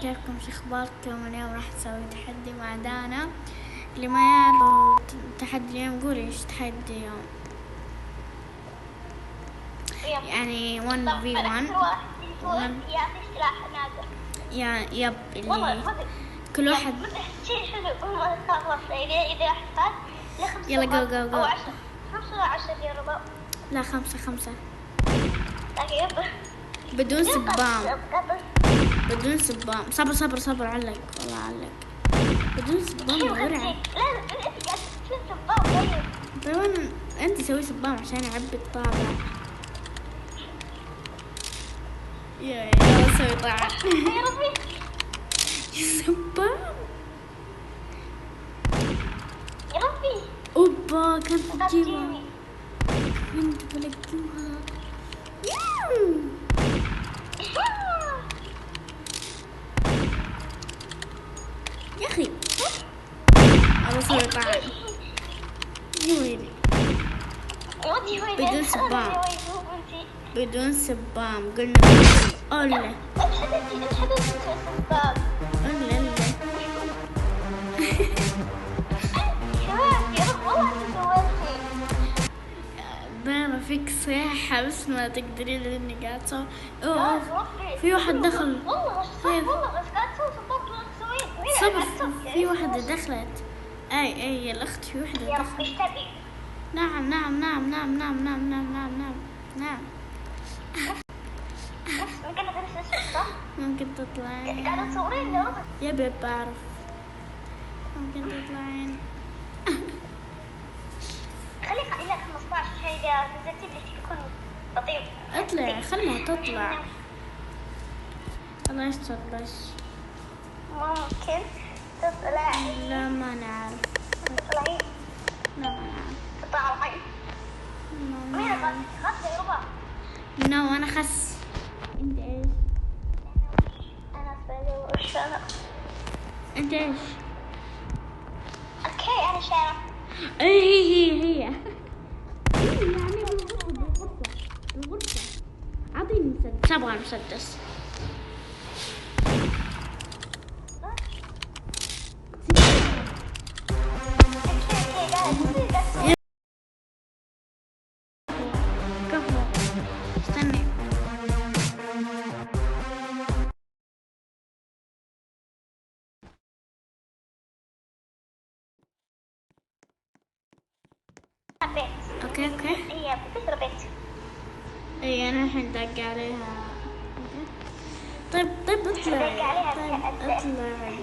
كيفكم؟ شو اخباركم؟ اليوم راح نسوي تحدي مع دانا. اللي ما يعرف تحدي اليوم قولي ايش تحدي اليوم. يعني 1v1 يعطي سلاح نادر. يب اللي كل واحد شيء حلو خلاص إذا أحفاد لخمسة يلا جو جو جو. 5 ولا 10 يا ربا. لا 5. طيب بدون سبام بدون سبام. صبر علق والله علق. بدون سبام ورعب. لا انت قاعد تسوي سبام. طيب انت سوي سبام عشان اعبي الطابع. يا سوي طابع يا ربي سبام. يا ربي اوبا كنت بجيبها. كنت بلقيها. يا اخي أنا أسوي طعام. يا ويلي بدون سبام. بدون سبام قلنا أولا أولا دانا فيك صيحة بس ما تقدرين لأني قاعد أسوي. في واحد دخل. صبر في واحدة دخلت. أي الأخت في واحدة دخلت. نعم ممكن تطلعين. قاعدة تصورين يبي بعرف. ممكن تطلعين. خلي لك 15 شيء إذا نزلتي لي يكون لطيف. اطلعي خلها تطلع. الله يستر بس. ممكن تطلعي. لا ما نعرف. تطلعي. لا ما نعرف. تطلعي. مين خس يا ربا؟ نو أنا خس. أنت إيش؟ أنا أسبالي وش أنا؟ أنت إيش؟ أوكي أنا شارع. هي يعني بالغرفة أعطيني مسدس. أبغى مسدس. كفو استني. اوكي هي بكسر بيت. اي انا الحين دق عليها. طيب اطلعي. دق عليها. اطلعي.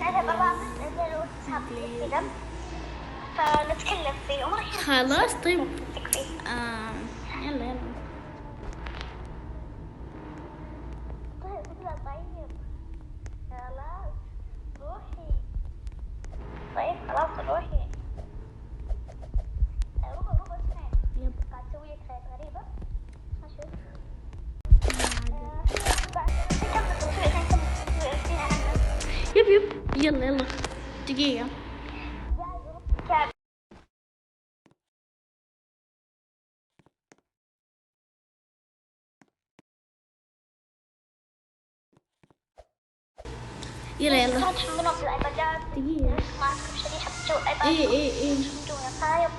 احنا برامج نزل واتساب كذا فنتكلم فيه وما راح خلاص طيب. تكفي. يلا طيب خلاص روحي. طيب خلاص روحي. روبا اسمعي. يب قاعد تسوي لك خيط غريبة. أشوف. يب يلا دقيقة. يلا تحملون في الأيبادات. دقيقة. معكم شريحة جو الأيباد. اي طيب